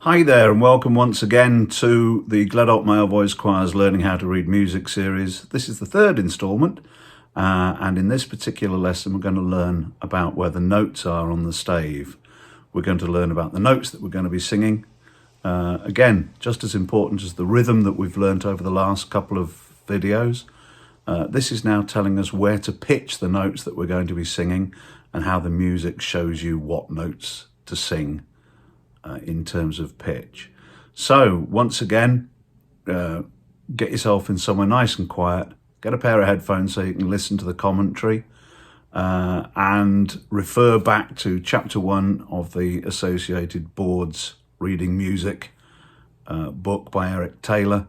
Hi there and welcome once again to the Gledholt Male Voice Choir's Learning How to Read Music series. This is the third instalment and in this particular lesson we're going to learn about where the notes are on the stave. We're going to learn about the notes that we're going to be singing. Again, just as important as the rhythm that we've learnt over the last couple of videos. This is now telling us where to pitch the notes that we're going to be singing and how the music shows you what notes to sing in terms of pitch. So once again, get yourself in somewhere nice and quiet, get a pair of headphones so you can listen to the commentary and refer back to chapter 1 of the Associated Boards Reading Music book by Eric Taylor,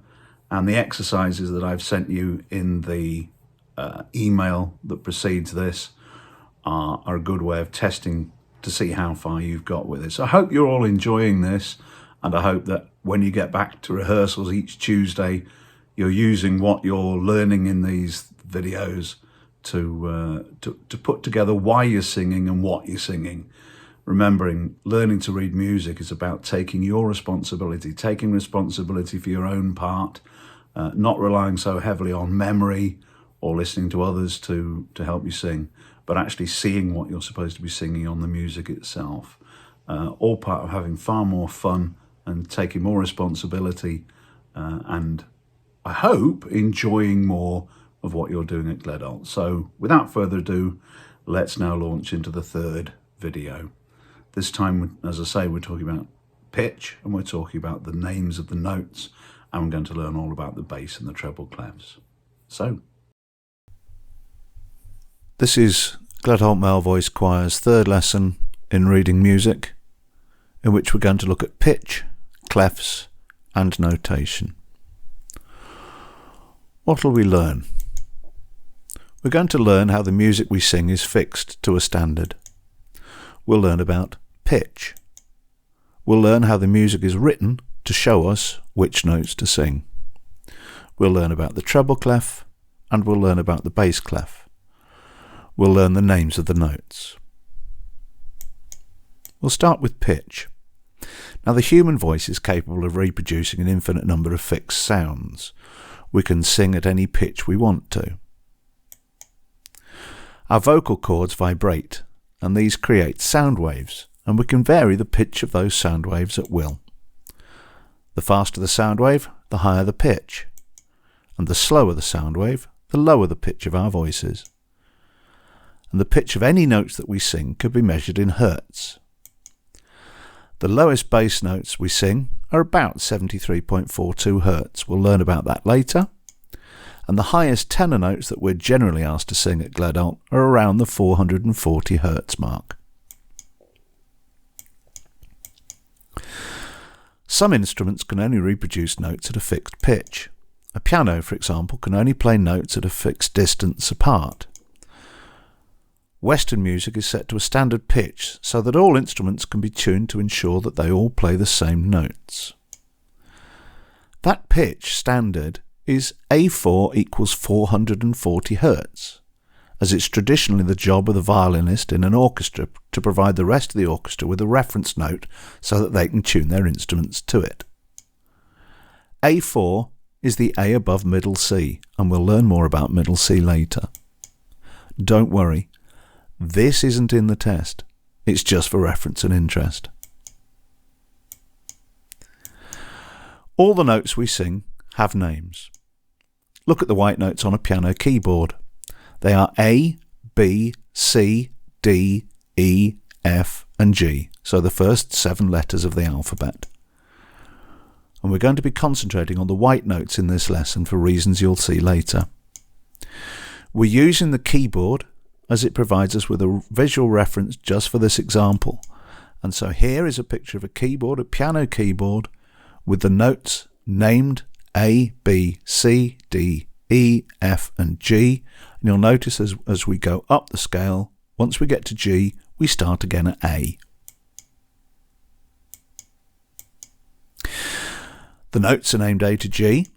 and the exercises that I've sent you in the email that precedes this are a good way of testing to see how far you've got with it. So I hope you're all enjoying this, and I hope that when you get back to rehearsals each Tuesday, you're using what you're learning in these videos to put together why you're singing and what you're singing. Remembering, learning to read music is about taking your responsibility, taking responsibility for your own part, not relying so heavily on memory or listening to others to help you sing, but actually seeing what you're supposed to be singing on the music itself. All part of having far more fun and taking more responsibility and I hope enjoying more of what you're doing at Gledholt. So without further ado, let's now launch into the third video. This time, as I say, we're talking about pitch and we're talking about the names of the notes, and we're going to learn all about the bass and the treble clefs. So, this is Gledholt Male Voice Choir's third lesson in reading music, in which we're going to look at pitch, clefs and notation. What will we learn? We're going to learn how the music we sing is fixed to a standard. We'll learn about pitch. We'll learn how the music is written to show us which notes to sing. We'll learn about the treble clef and we'll learn about the bass clef. We'll learn the names of the notes. We'll start with pitch. Now, the human voice is capable of reproducing an infinite number of fixed sounds. We can sing at any pitch we want to. Our vocal cords vibrate, and these create sound waves, and we can vary the pitch of those sound waves at will. The faster the sound wave, the higher the pitch, and the slower the sound wave, the lower the pitch of our voices. And the pitch of any notes that we sing could be measured in hertz. The lowest bass notes we sing are about 73.42 hertz. We'll learn about that later. And the highest tenor notes that we're generally asked to sing at Gledholt are around the 440 hertz mark. Some instruments can only reproduce notes at a fixed pitch. A piano, for example, can only play notes at a fixed distance apart. Western music is set to a standard pitch so that all instruments can be tuned to ensure that they all play the same notes. That pitch standard is A4 equals 440 hertz, as it's traditionally the job of the violinist in an orchestra to provide the rest of the orchestra with a reference note so that they can tune their instruments to it. A4 is the A above middle C, and we'll learn more about middle C later. Don't worry, this isn't in the test, it's just for reference and interest. All the notes we sing have names. Look at the white notes on a piano keyboard. They are A, B, C, D, E, F and G, so the first 7 letters of the alphabet. And we're going to be concentrating on the white notes in this lesson for reasons you'll see later. We're using the keyboard as it provides us with a visual reference just for this example. And so here is a picture of a keyboard, a piano keyboard, with the notes named A, B, C, D, E, F and G. And you'll notice as we go up the scale, once we get to G, we start again at A. The notes are named A to G.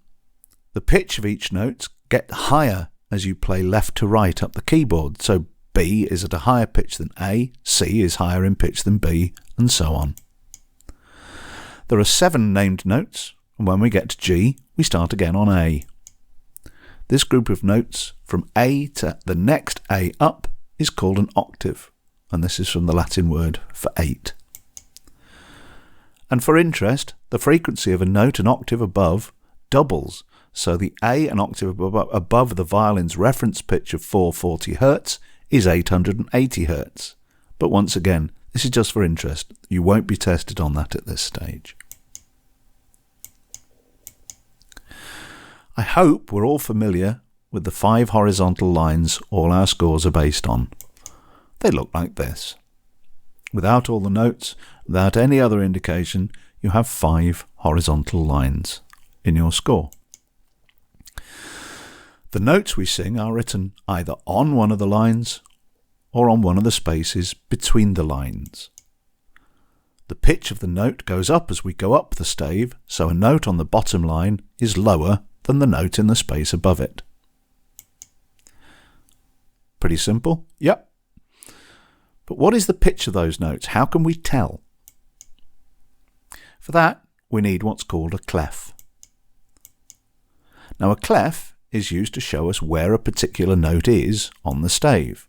The pitch of each note gets higher as you play left to right up the keyboard. So B is at a higher pitch than A, C is higher in pitch than B, and so on. There are 7 named notes, and when we get to G, we start again on A. This group of notes from A to the next A up is called an octave, and this is from the Latin word for 8. And for interest, the frequency of a note an octave above doubles, so the A an octave above the violin's reference pitch of 440 Hz is 880 Hz. But once again, this is just for interest. You won't be tested on that at this stage. I hope we're all familiar with the 5 horizontal lines all our scores are based on. They look like this. Without all the notes, without any other indication, you have 5 horizontal lines in your score. The notes we sing are written either on one of the lines or on one of the spaces between the lines. The pitch of the note goes up as we go up the stave, so a note on the bottom line is lower than the note in the space above it. Pretty simple? Yep. But what is the pitch of those notes? How can we tell? For that, we need what's called a clef. Now, a clef is used to show us where a particular note is on the stave.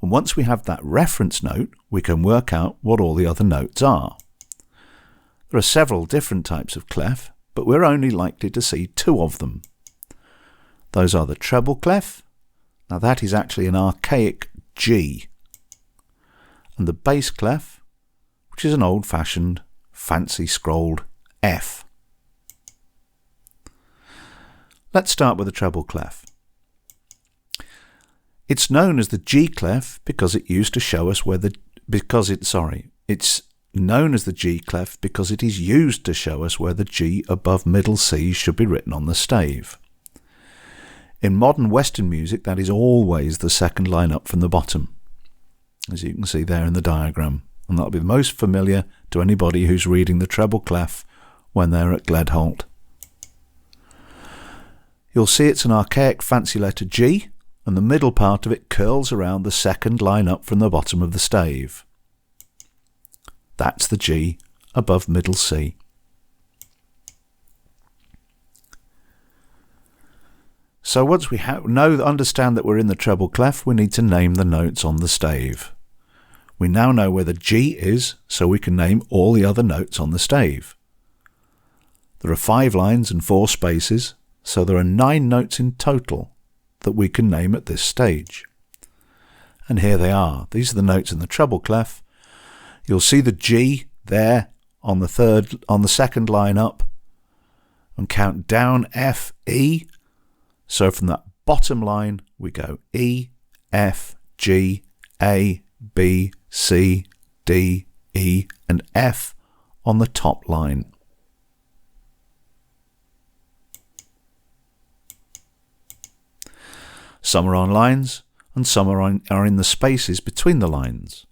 And once we have that reference note, we can work out what all the other notes are. There are several different types of clef, but we're only likely to see 2 of them. Those are the treble clef. Now that is actually an archaic G. And the bass clef, which is an old-fashioned, fancy scrolled F. Let's start with the treble clef. It's known as the G clef because it used to show us where it's known as the G clef because it is used to show us where the G above middle C should be written on the stave. In modern Western music, that is always the second line up from the bottom, as you can see there in the diagram, and that'll be most familiar to anybody who's reading the treble clef when they're at Gledholt. You'll see it's an archaic fancy letter G, and the middle part of it curls around the second line up from the bottom of the stave. That's the G above middle C. So once we understand that we're in the treble clef, we need to name the notes on the stave. We now know where the G is, so we can name all the other notes on the stave. There are 5 lines and 4 spaces, so there are 9 notes in total that we can name at this stage. And here they are. These are the notes in the treble clef. You'll see the G there on the second line up, and count down F, E. So from that bottom line we go E, F, G, A, B, C, D, E and F on the top line. Some are on lines and some are in the spaces between the lines.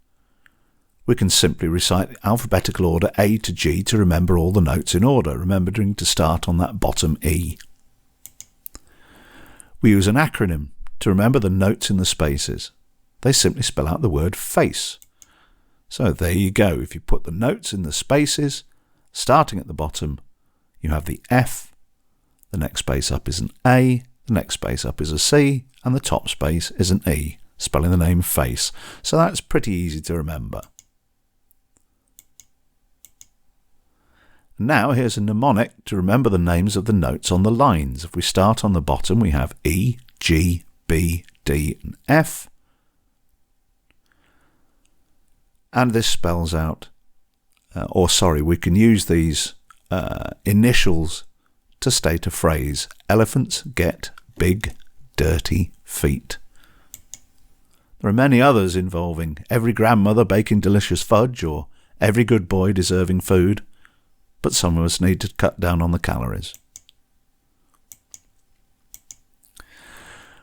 We can simply recite the alphabetical order A to G to remember all the notes in order, remembering to start on that bottom E. We use an acronym to remember the notes in the spaces. They simply spell out the word face. So there you go. If you put the notes in the spaces, starting at the bottom, you have the F, the next space up is an A, the next space up is a C, and the top space is an E, spelling the name face. So that's pretty easy to remember. Now here's a mnemonic to remember the names of the notes on the lines. If we start on the bottom, we have E, G, B, D and F. And this spells out, we can use these initials to state a phrase. Elephants get big, dirty feet. There are many others involving every grandmother baking delicious fudge or every good boy deserving food. But some of us need to cut down on the calories.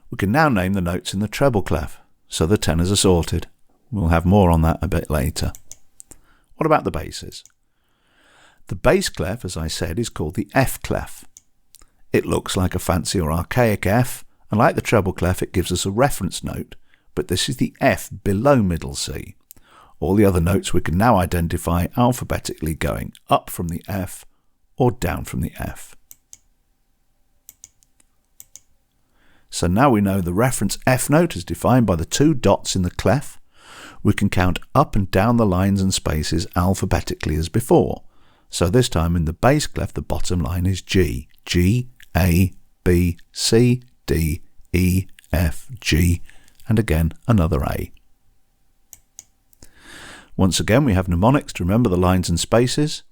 We can now name the notes in the treble clef, so the tenors are sorted. We'll have more on that a bit later. What about the basses? The bass clef, as I said, is called the F clef. It looks like a fancy or archaic F, and like the treble clef, it gives us a reference note, but this is the F below middle C, all the other notes we can now identify alphabetically going up from the F or down from the F. So now we know the reference F note is defined by the 2 dots in the clef. We can count up and down the lines and spaces alphabetically as before. So this time in the bass clef, the bottom line is G. G, A, B, C, D, E, F, G, and again another A. Once again, we have mnemonics to remember the lines and spaces.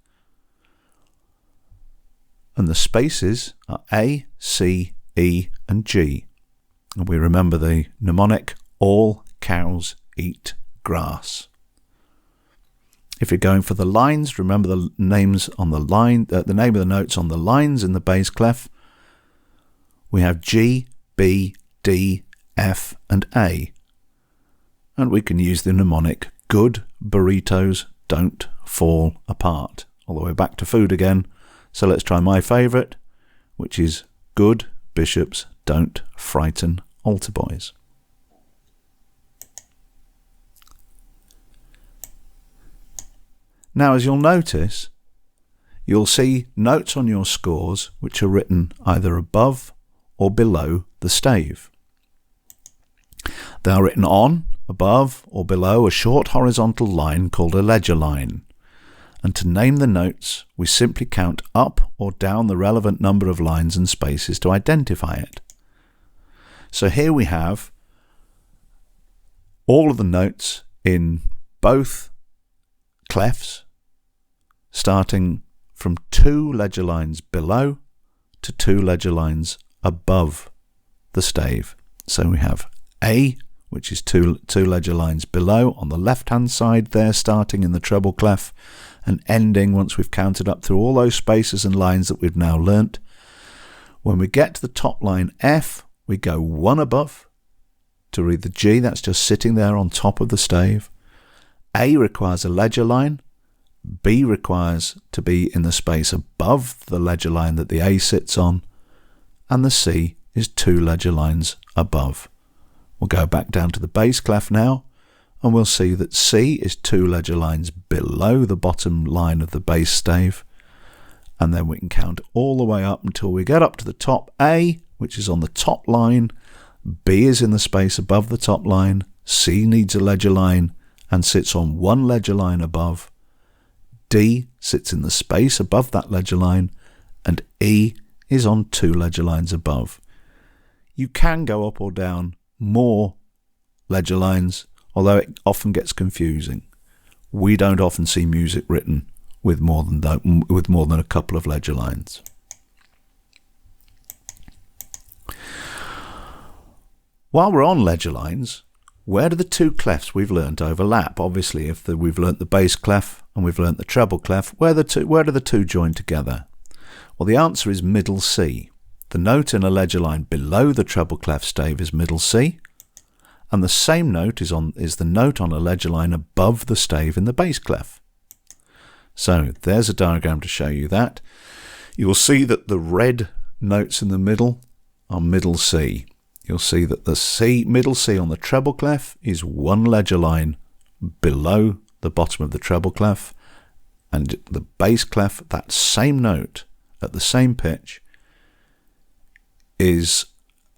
And the spaces are A, C, E, and G. And we remember the mnemonic, all cows eat grass. If you're going for the lines, remember the names on the line, the name of the notes on the lines in the bass clef. We have G, B, D, F, and A. And we can use the mnemonic, good burritos don't fall apart. All the way back to food again. So let's try my favourite, which is good bishops don't frighten altar boys. Now, as you'll notice, you'll see notes on your scores which are written either above or below the stave. They are written on, above, or below a short horizontal line called a ledger line. And to name the notes, we simply count up or down the relevant number of lines and spaces to identify it. So here we have all of the notes in both clefs, starting from 2 ledger lines below to 2 ledger lines above the stave. So we have A, which is two ledger lines below on the left hand side there, starting in the treble clef and ending once we've counted up through all those spaces and lines that we've now learnt. When we get to the top line F, we go 1 above to read the G, that's just sitting there on top of the stave. A requires a ledger line, B requires to be in the space above the ledger line that the A sits on, and the C is 2 ledger lines above. We'll go back down to the bass clef now, and we'll see that C is 2 ledger lines below the bottom line of the bass stave, and then we can count all the way up until we get up to the top A, which is on the top line, B is in the space above the top line, C needs a ledger line and sits on 1 ledger line above, D sits in the space above that ledger line, and E is on 2 ledger lines above. You can go up or down more ledger lines, although it often gets confusing. We don't often see music written with more than a couple of ledger lines. While we're on ledger lines, where do the 2 clefs we've learnt overlap? Obviously, if we've learnt the bass clef and we've learnt the treble clef, where do the two join together? Well, the answer is middle C. The note in a ledger line below the treble clef stave is middle C, and the same note is the note on a ledger line above the stave in the bass clef. So there's a diagram to show you that. You'll see that the red notes in the middle are middle C. You'll see that the middle C on the treble clef is 1 ledger line below the bottom of the treble clef, and the bass clef, that same note at the same pitch, is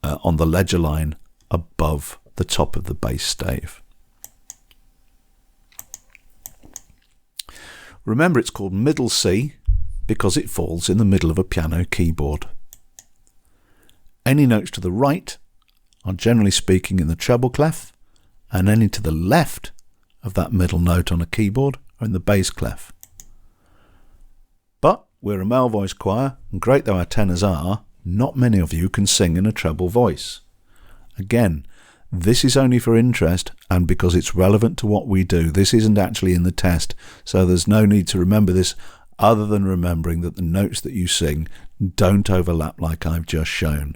on the ledger line above the top of the bass stave. Remember, it's called middle C because it falls in the middle of a piano keyboard. Any notes to the right are generally speaking in the treble clef, and any to the left of that middle note on a keyboard are in the bass clef. But we're a male voice choir, and great though our tenors are, not many of you can sing in a treble voice. Again, this is only for interest and because it's relevant to what we do. This isn't actually in the test, so there's no need to remember this other than remembering that the notes that you sing don't overlap like I've just shown.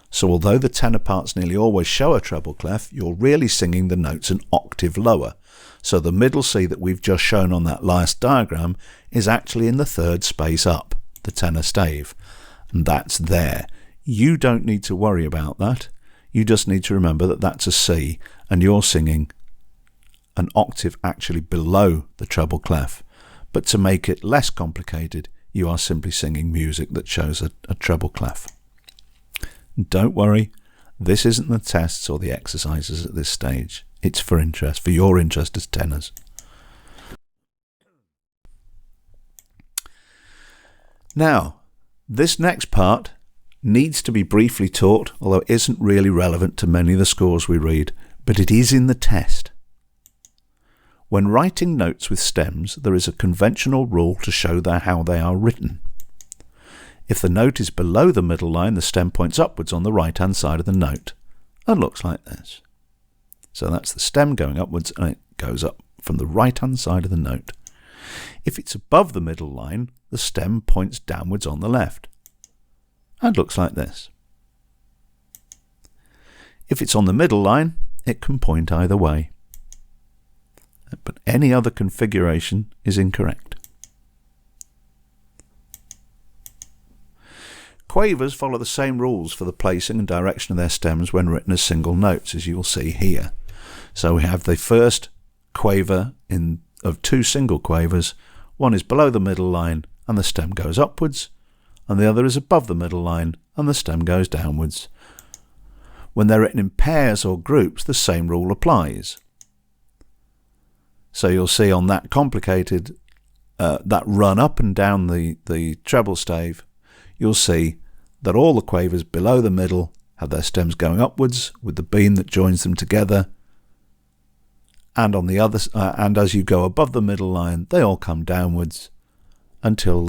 So although the tenor parts nearly always show a treble clef, you're really singing the notes an octave lower. So the middle C that we've just shown on that last diagram is actually in the 3rd space up, the tenor stave. And that's there. You don't need to worry about that. You just need to remember that that's a C and you're singing an octave actually below the treble clef. But to make it less complicated, you are simply singing music that shows a treble clef. Don't worry, this isn't the tests or the exercises at this stage. It's for your interest as tenors. Now, this next part needs to be briefly taught, although it isn't really relevant to many of the scores we read, but it is in the test. When writing notes with stems, there is a conventional rule to show how they are written. If the note is below the middle line, the stem points upwards on the right-hand side of the note and looks like this. So that's the stem going upwards, and it goes up from the right-hand side of the note. If it's above the middle line, the stem points downwards on the left and looks like this. If it's on the middle line, it can point either way. But any other configuration is incorrect. Quavers follow the same rules for the placing and direction of their stems when written as single notes, as you will see here. So we have the first quaver of two single quavers. One is below the middle line and the stem goes upwards, and the other is above the middle line and the stem goes downwards. When they're written in pairs or groups, the same rule applies. So you'll see on that complicated, that run up and down the treble stave, you'll see that all the quavers below the middle have their stems going upwards with the beam that joins them together, and on the other, and as you go above the middle line, they all come downwards until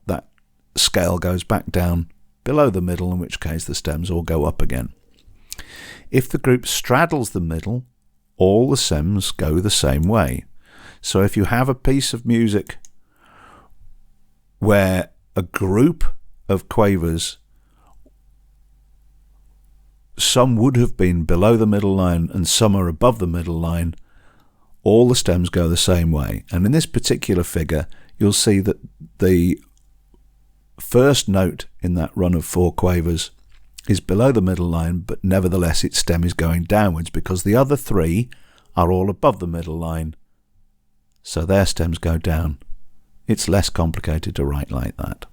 that scale goes back down below the middle, in which case the stems all go up again. If the group straddles the middle, all the stems go the same way. So if you have a piece of music where a group of quavers, some would have been below the middle line and some are above the middle line, all the stems go the same way. And in this particular figure, you'll see that the first note in that run of 4 quavers is below the middle line, but nevertheless its stem is going downwards because the other 3 are all above the middle line, so their stems go down. It's less complicated to write like that.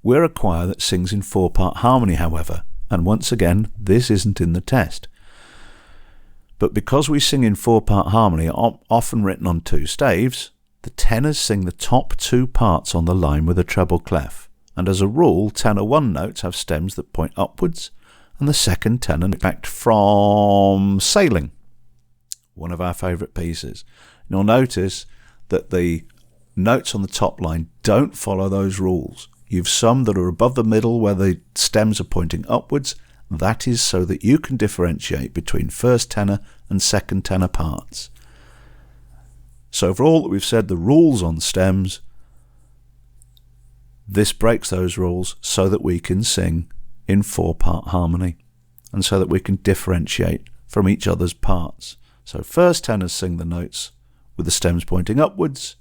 We're a choir that sings in 4-part harmony, however, and once again, this isn't in the test. But because we sing in 4-part harmony, often written on 2 staves, the tenors sing the top 2 parts on the line with a treble clef. And as a rule, tenor 1 notes have stems that point upwards, and the second tenor, in fact, from Sailing, one of our favourite pieces. You'll notice that the notes on the top line don't follow those rules. You've some that are above the middle where the stems are pointing upwards. That is so that you can differentiate between first tenor and second tenor parts. So for all that we've said, the rules on stems, this breaks those rules so that we can sing in 4-part harmony and so that we can differentiate from each other's parts. So first tenors sing the notes with the stems pointing upwards.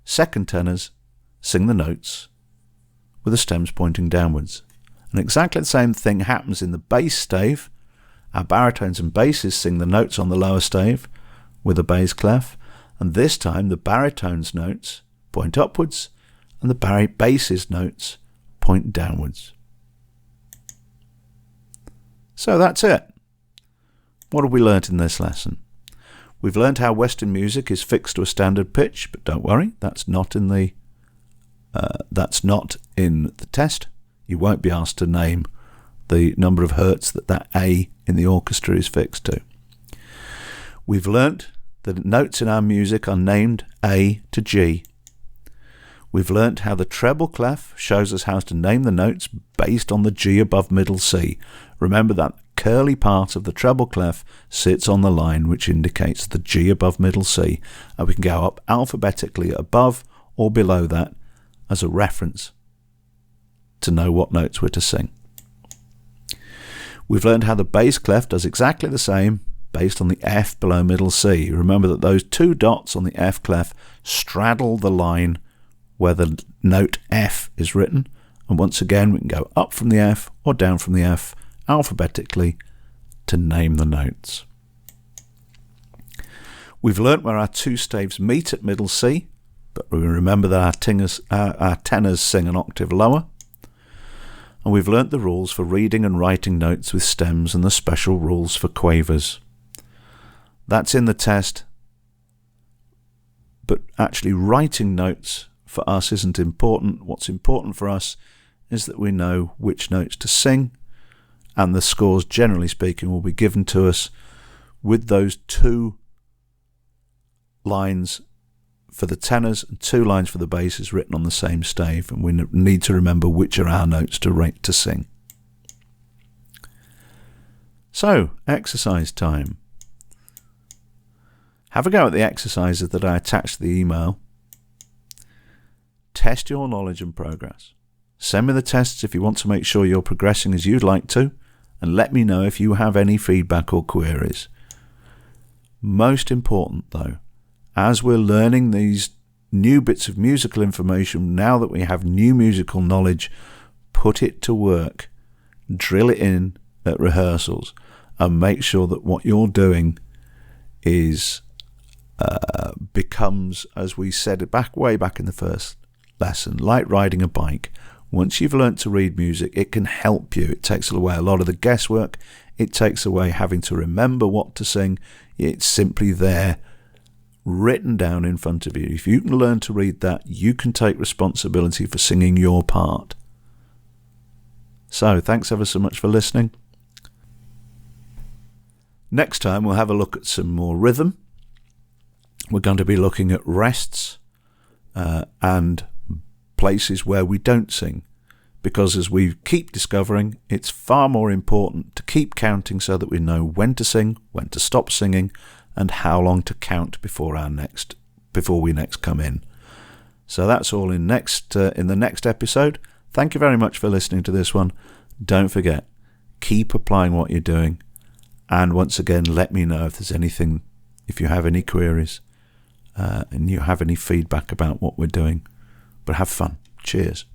Second tenors sing the notes with the stems pointing downwards. And exactly the same thing happens in the bass stave. Our baritones and basses sing the notes on the lower stave with a bass clef, and this time the baritones' notes point upwards and the bass's notes point downwards. So that's it. What have we learnt in this lesson? We've learnt how Western music is fixed to a standard pitch, but don't worry, that's not in the test. You won't be asked to name the number of hertz that A in the orchestra is fixed to. We've learnt that notes in our music are named A to G. We've learnt how the treble clef shows us how to name the notes based on the G above middle C. Remember that curly part of the treble clef sits on the line which indicates the G above middle C, and we can go up alphabetically above or below that as a reference to know what notes we're to sing. We've learned how the bass clef does exactly the same based on the F below middle C. Remember that those 2 dots on the F clef straddle the line where the note F is written, and once again we can go up from the F or down from the F alphabetically to name the notes. We've learnt where our two staves meet at middle C, but we remember that our tenors sing an octave lower. And we've learnt the rules for reading and writing notes with stems and the special rules for quavers. That's in the test, but actually writing notes for us isn't important. What's important for us is that we know which notes to sing, and the scores, generally speaking, will be given to us with those 2 lines for the tenors and 2 lines for the basses written on the same stave, and we need to remember which are our notes to sing. So, exercise time. Have a go at the exercises that I attached to the email. Test your knowledge and progress. Send me the tests if you want to make sure you're progressing as you'd like to, and let me know if you have any feedback or queries. Most important though, as we're learning these new bits of musical information, now that we have new musical knowledge, put it to work, drill it in at rehearsals, and make sure that what you're doing is becomes, as we said way back in the first lesson, like riding a bike. Once you've learnt to read music, it can help you. It takes away a lot of the guesswork. It takes away having to remember what to sing. It's simply there, written down in front of you. If you can learn to read that, you can take responsibility for singing your part. So, thanks ever so much for listening. Next time we'll have a look at some more rhythm. We're going to be looking at rests and places where we don't sing, because as we keep discovering, it's far more important to keep counting so that we know when to sing, when to stop singing, and how long to count before we next come in. So that's all in the next episode. Thank you very much for listening to this one. Don't forget, keep applying what you're doing, and once again, let me know if you have any queries and you have any feedback about what we're doing. But have fun. Cheers.